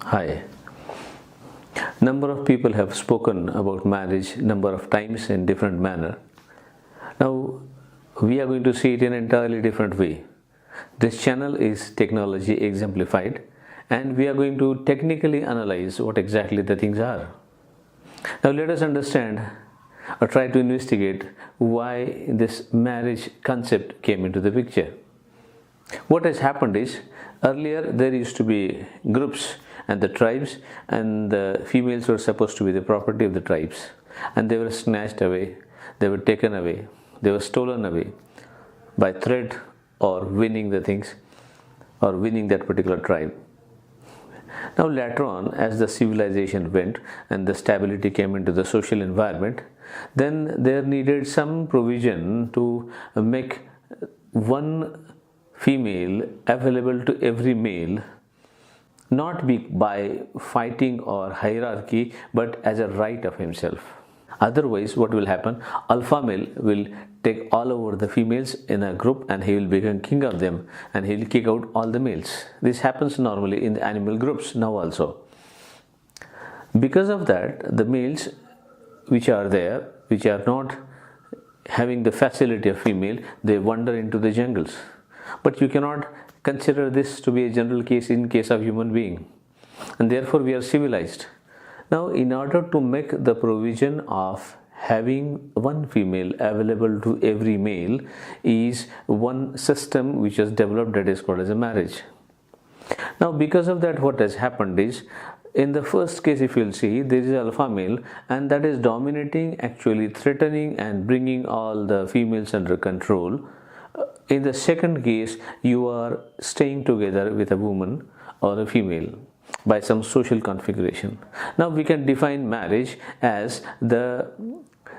Hi. Number of people have spoken about marriage number of times in different manner. Now we are going to see it in an entirely different way. This channel is technology exemplified and we are going to technically analyze what exactly the things are. Now let us understand or try to investigate why this marriage concept came into the picture. What has happened is, earlier there used to be groups and the tribes, and the females were supposed to be the property of the tribes, and they were snatched away, they were taken away, they were stolen away by threat or winning the things or winning that particular tribe. Now later on, as the civilization went and the stability came into the social environment, then there needed some provision to make one female available to every male, not be by fighting or hierarchy, but as a right of himself. Otherwise, what will happen? Alpha male will take all over the females in a group and he will become king of them and he will kick out all the males. This happens normally in the animal groups now also. Because of that, the males which are there, which are not having the facility of female, they wander into the jungles. But you cannot consider this to be a general case in case of human being, and therefore we are civilized. Now in order to make the provision of having one female available to every male is one system which is developed, that is called as a marriage. Now because of that, what has happened is, in the first case if you will see, there is alpha male and that is dominating, actually threatening and bringing all the females under control. In the second case, you are staying together with a woman or a female by some social configuration. Now we can define marriage as the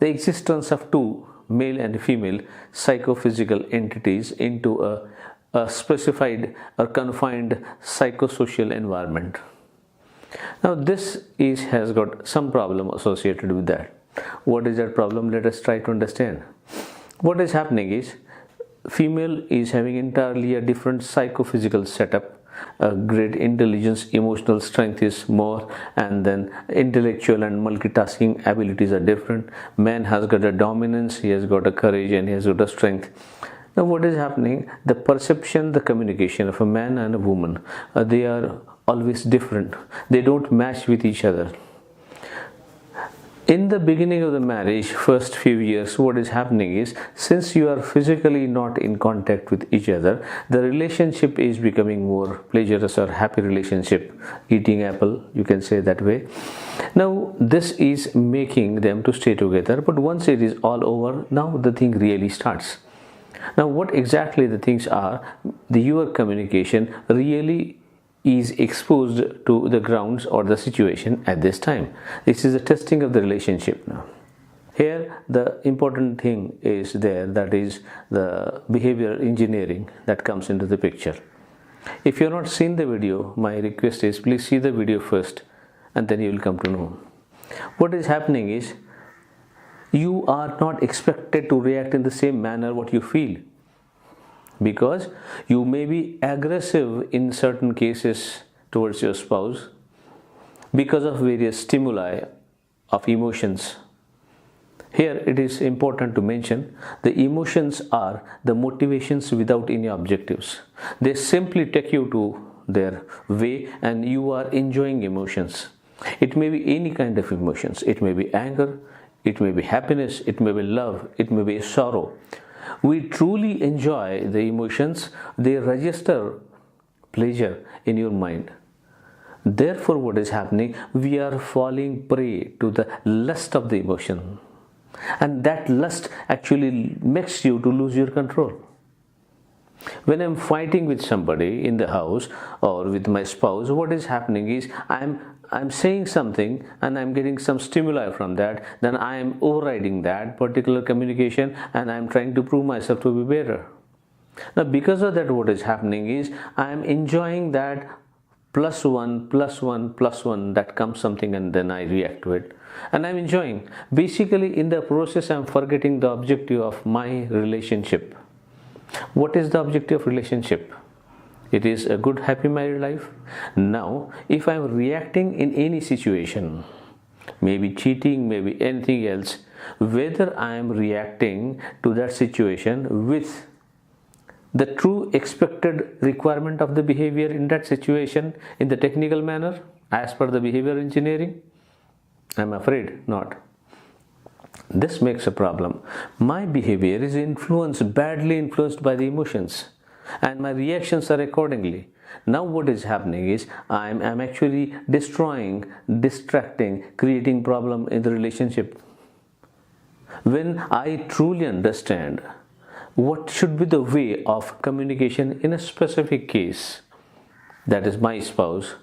existence of two male and female psychophysical entities into a specified or confined psychosocial environment. Now this has got some problem associated with that. What is that problem? Let us try to understand. What is happening is, female is having entirely a different psychophysical setup. Great intelligence, emotional strength is more, and then intellectual and multitasking abilities are different. Man has got a dominance, he has got a courage and he has got a strength. Now what is happening? The perception, the communication of a man and a woman, they are always different. They don't match with each other. In the beginning of the marriage, first few years, what is happening is, since you are physically not in contact with each other, the relationship is becoming more pleasurous or happy relationship. Eating apple, you can say that way. Now this is making them to stay together, but once it is all over, now the thing really starts. Now what exactly the things are? Your communication really is exposed to the grounds or the situation at this time. This is a testing of the relationship now. Here the important thing is there, that is the behavior engineering that comes into the picture. If you have not seen the video, my request is please see the video first and then you will come to know. What is happening is, you are not expected to react in the same manner what you feel, because you may be aggressive in certain cases towards your spouse because of various stimuli of emotions. Here it is important to mention, the emotions are the motivations without any objectives. They simply take you to their way and you are enjoying emotions. It may be any kind of emotions. It may be anger, it may be happiness, it may be love, it may be sorrow. We truly enjoy the emotions, they register pleasure in your mind. Therefore what is happening? We are falling prey to the lust of the emotion, and that lust actually makes you to lose your control. When I'm fighting with somebody in the house or with my spouse, what is happening is, I'm saying something and I'm getting some stimuli from that, then I am overriding that particular communication and I'm trying to prove myself to be better. Now because of that, what is happening is, I am enjoying that plus one, that comes something and then I react to it. And I'm enjoying. Basically in the process, I'm forgetting the objective of my relationship. What is the objective of relationship? It is a good happy married life. Now if I am reacting in any situation, maybe cheating, maybe anything else, whether I am reacting to that situation with the true expected requirement of the behavior in that situation in the technical manner as per the behavior engineering, I'm afraid not. This makes a problem. My behavior is badly influenced by the emotions, and my reactions are accordingly. Now what is happening is I'm actually destroying, distracting, creating problem in the relationship. When I truly understand what should be the way of communication in a specific case, that is my spouse,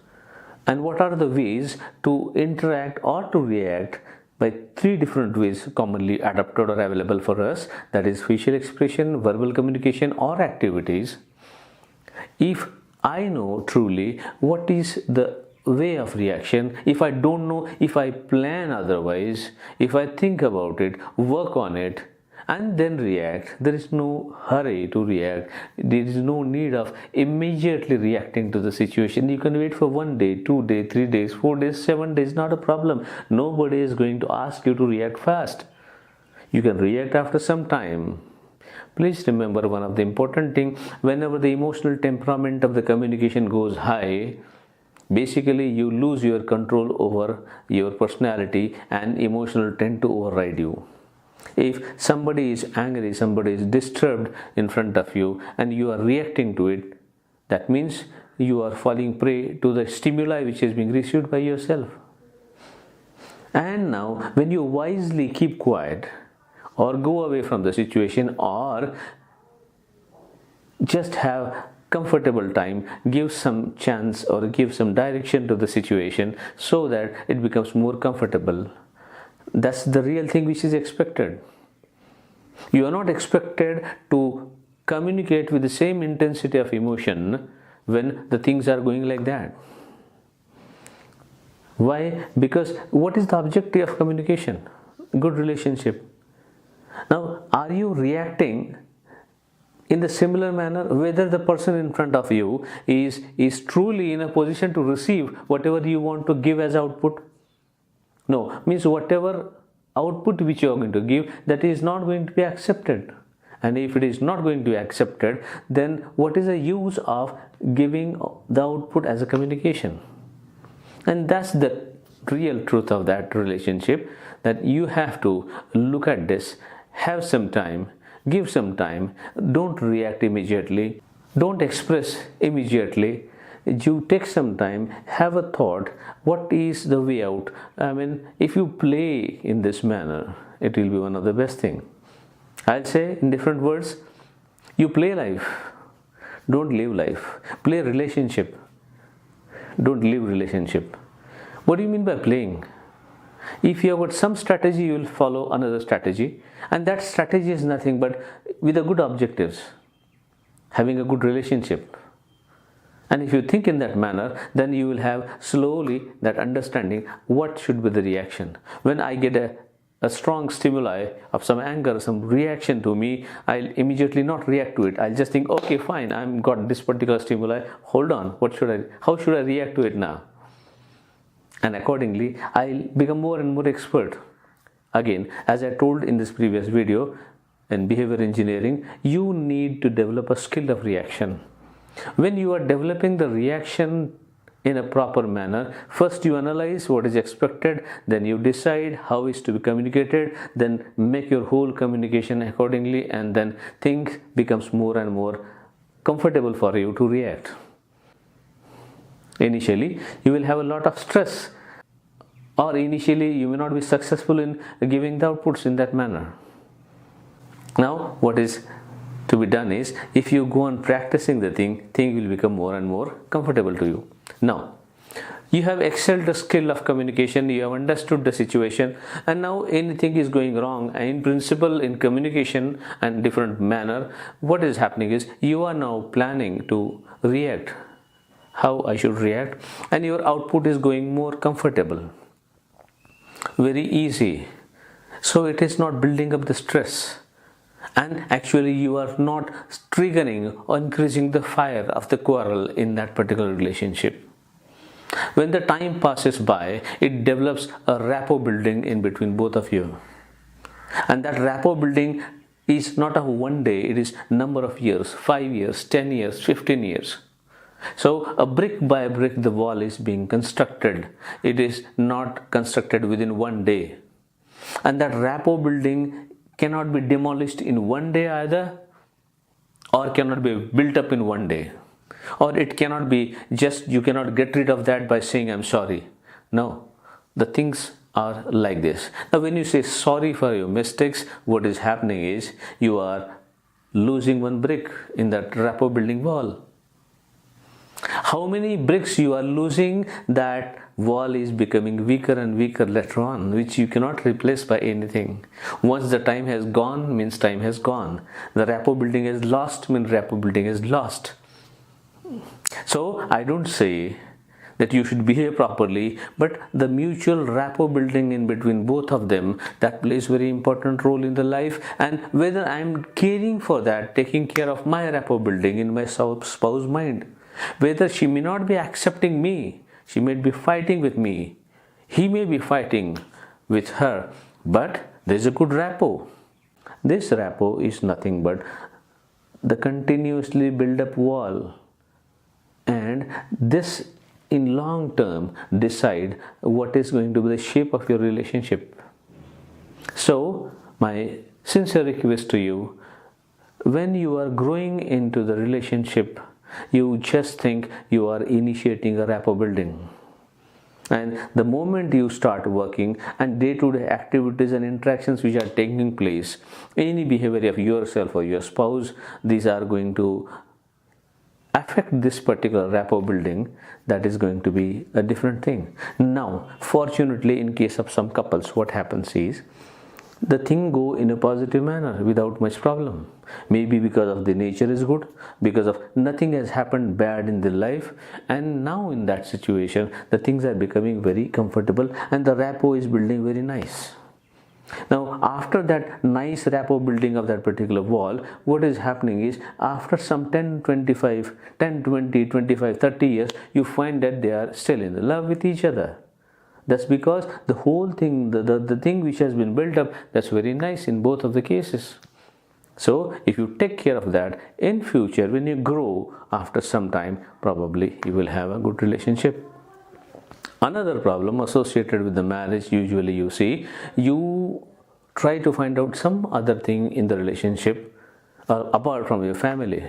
and what are the ways to interact or to react by 3 different ways commonly adopted or available for us, that is facial expression, verbal communication or activities. If I know truly what is the way of reaction, if I don't know, if I plan otherwise, if I think about it, work on it, and then react, there is no hurry to react. There is no need of immediately reacting to the situation. You can wait for 1 day, 2 days, 3 days, 4 days, 7 days, not a problem. Nobody is going to ask you to react fast. You can react after some time. Please remember one of the important things: whenever the emotional temperament of the communication goes high, basically you lose your control over your personality and emotional tend to override you. If somebody is angry, somebody is disturbed in front of you and you are reacting to it, that means you are falling prey to the stimuli which is being received by yourself. And now when you wisely keep quiet or go away from the situation or just have comfortable time, give some chance or give some direction to the situation so that it becomes more comfortable. That's the real thing which is expected. You are not expected to communicate with the same intensity of emotion when the things are going like that. Why? Because what is the objective of communication? Good relationship. Now, are you reacting in the similar manner whether the person in front of you is truly in a position to receive whatever you want to give as output? No, means whatever output which you are going to give, that is not going to be accepted. And if it is not going to be accepted, then what is the use of giving the output as a communication? And that's the real truth of that relationship, that you have to look at this, have some time, give some time, don't react immediately, don't express immediately. You take some time, have a thought, what is the way out? I mean, if you play in this manner, it will be one of the best things. I'll say in different words, you play life, don't live life. Play relationship, don't live relationship. What do you mean by playing? If you have got some strategy, you will follow another strategy, and that strategy is nothing but with a good objectives, having a good relationship. And if you think in that manner, then you will have slowly that understanding what should be the reaction. When I get a strong stimuli of some anger, some reaction to me, I'll immediately not react to it. I'll just think, okay, fine, I've got this particular stimuli. Hold on, how should I react to it now? And accordingly, I'll become more and more expert. Again, as I told in this previous video, in behavior engineering, you need to develop a skill of reaction. When you are developing the reaction in a proper manner, first you analyze what is expected, then you decide how is to be communicated, then make your whole communication accordingly, and then things becomes more and more comfortable for you to react. Initially, you will have a lot of stress, or initially you may not be successful in giving the outputs in that manner. Now, what is to be done is, if you go on practicing the thing will become more and more comfortable to you. Now, you have excelled the skill of communication, you have understood the situation, and now anything is going wrong. And in principle, in communication and different manner, what is happening is you are now planning to react, how I should react, and your output is going more comfortable, very easy. So it is not building up the stress. and actually you are not triggering or increasing the fire of the quarrel in that particular relationship. When the time passes by, it develops a rapport building in between both of you, and that rapport building is not of one day, it is number of years, 5 years, 10 years, 15 years. So a brick by brick the wall is being constructed. It is not constructed within one day, and that rapport building cannot be demolished in one day either, or cannot be built up in one day, or it cannot be just, you cannot get rid of that by saying I'm sorry. No, the things are like this. Now when you say sorry for your mistakes, what is happening is you are losing one brick in that rapport building wall. How many bricks you are losing, that wall is becoming weaker and weaker later on, which you cannot replace by anything. Once the time has gone, means time has gone. The rapport building is lost, means rapport building is lost. So I don't say that you should behave properly, but the mutual rapport building in between both of them, that plays very important role in the life. And whether I'm caring for that, taking care of my rapport building in my spouse's mind, whether she may not be accepting me, she may be fighting with me, he may be fighting with her, but there's a good rapport. This rapport is nothing but the continuously build up wall, and this in long term decide what is going to be the shape of your relationship. So my sincere request to you, when you are growing into the relationship, you just think you are initiating a rapport building, and the moment you start working and day-to-day activities and interactions which are taking place, any behavior of yourself or your spouse, these are going to affect this particular rapport building. That is going to be a different thing. Now fortunately, in case of some couples, what happens is the thing go in a positive manner without much problem. Maybe because of the nature is good, because of nothing has happened bad in their life, and now in that situation the things are becoming very comfortable and the rapport is building very nice. Now after that nice rapport building of that particular wall, what is happening is after some 10, 20, 25, 30 years, you find that they are still in love with each other. That's because the whole thing, the thing which has been built up, that's very nice in both of the cases. So if you take care of that, in future when you grow, after some time, probably you will have a good relationship. Another problem associated with the marriage, usually you see, you try to find out some other thing in the relationship apart from your family,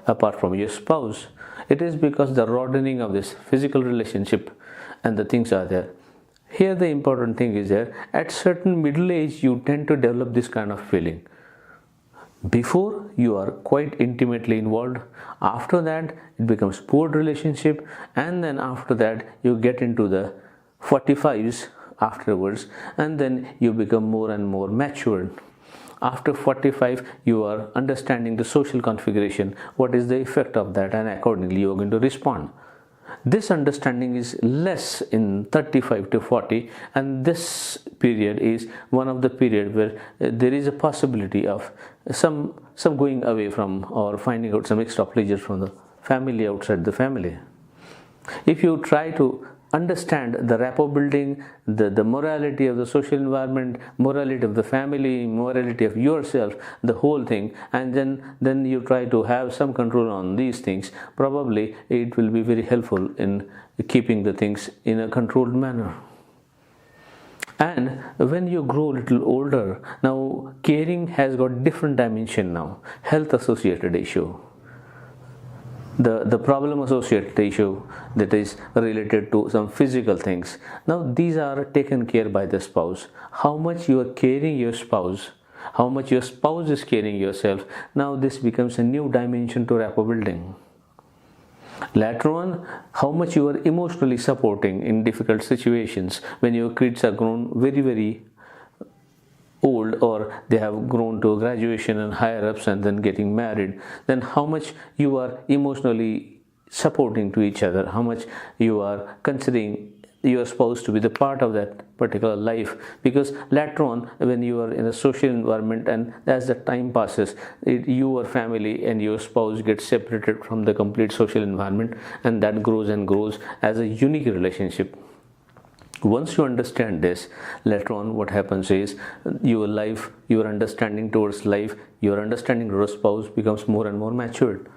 apart from your spouse. It is because the broadening of this physical relationship and the things are there. Here the important thing is there, at certain middle age you tend to develop this kind of feeling. Before you are quite intimately involved, after that it becomes poor relationship, and then after that you get into the 45s afterwards, and then you become more and more matured. After 45 you are understanding the social configuration, what is the effect of that, and accordingly you are going to respond. This understanding is less in 35 to 40, and this period is one of the period where there is a possibility of some going away from or finding out some extra pleasure from the family outside the family. If you try to understand the rapport building, the morality of the social environment, morality of the family, morality of yourself, the whole thing, and then you try to have some control on these things, probably it will be very helpful in keeping the things in a controlled manner. And when you grow a little older, now caring has got different dimension now, health associated issue. The problem associated issue that is related to some physical things. Now these are taken care by the spouse. How much you are caring your spouse, how much your spouse is caring yourself, now this becomes a new dimension to rapport building. Later on, how much you are emotionally supporting in difficult situations when your kids are grown very, very old, or they have grown to graduation and higher ups and then getting married, then how much you are emotionally supporting to each other, how much you are considering your spouse to be the part of that particular life, because later on when you are in a social environment and as the time passes, your family and your spouse get separated from the complete social environment, and that grows and grows as a unique relationship. Once you understand this, later on what happens is your life, your understanding towards life, your understanding towards spouse becomes more and more matured.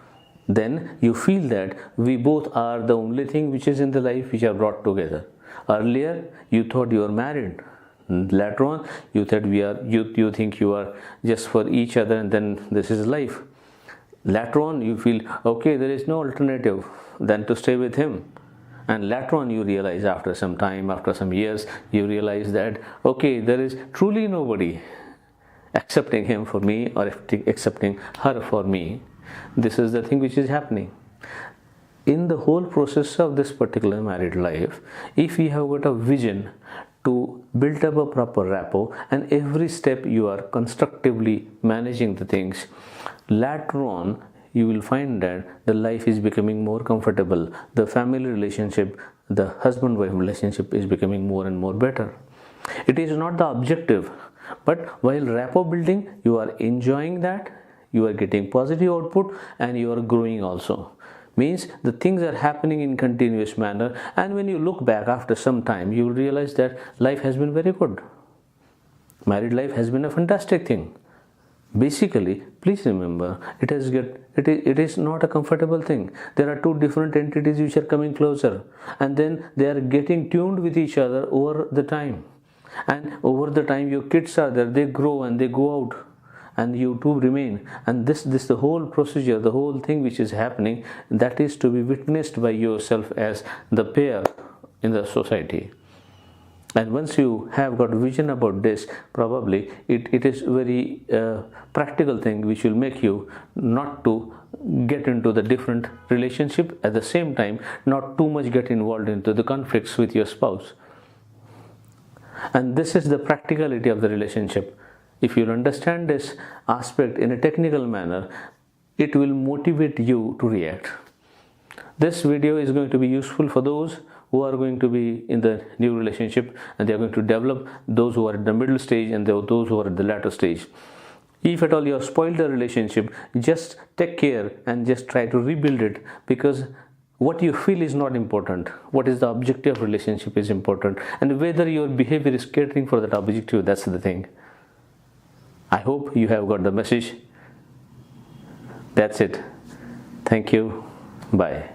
Then you feel that we both are the only thing which is in the life which are brought together. Earlier you thought you were married. Later on you thought you think you are just for each other, and then this is life. Later on you feel, okay, there is no alternative than to stay with him. And later on you realize, after some time, after some years, you realize that, okay, there is truly nobody accepting him for me or accepting her for me. This is the thing which is happening. In the whole process of this particular married life, if you have got a vision to build up a proper rapport, and every step you are constructively managing the things, later on you will find that the life is becoming more comfortable. The family relationship, the husband-wife relationship is becoming more and more better. It is not the objective, but while rapport building, you are enjoying that, you are getting positive output, and you are growing also. Means the things are happening in continuous manner, and when you look back after some time, you will realize that life has been very good. Married life has been a fantastic thing. Basically, please remember, it is not a comfortable thing. There are two different entities which are coming closer, and then they are getting tuned with each other over the time. And over the time your kids are there, they grow and they go out, and you two remain. And this the whole procedure, the whole thing which is happening, that is to be witnessed by yourself as the pair in the society. And once you have got vision about this, probably it is very practical thing which will make you not to get into the different relationship, at the same time not too much get involved into the conflicts with your spouse. And this is the practicality of the relationship. If you understand this aspect in a technical manner, it will motivate you to react. This video is going to be useful for those who are going to be in the new relationship, and they are going to develop, those who are at the middle stage and those who are at the latter stage. If at all you have spoiled the relationship, just take care and just try to rebuild it, because what you feel is not important. What is the objective of relationship is important, and whether your behavior is catering for that objective, that's the thing. I hope you have got the message. That's it. Thank you. Bye.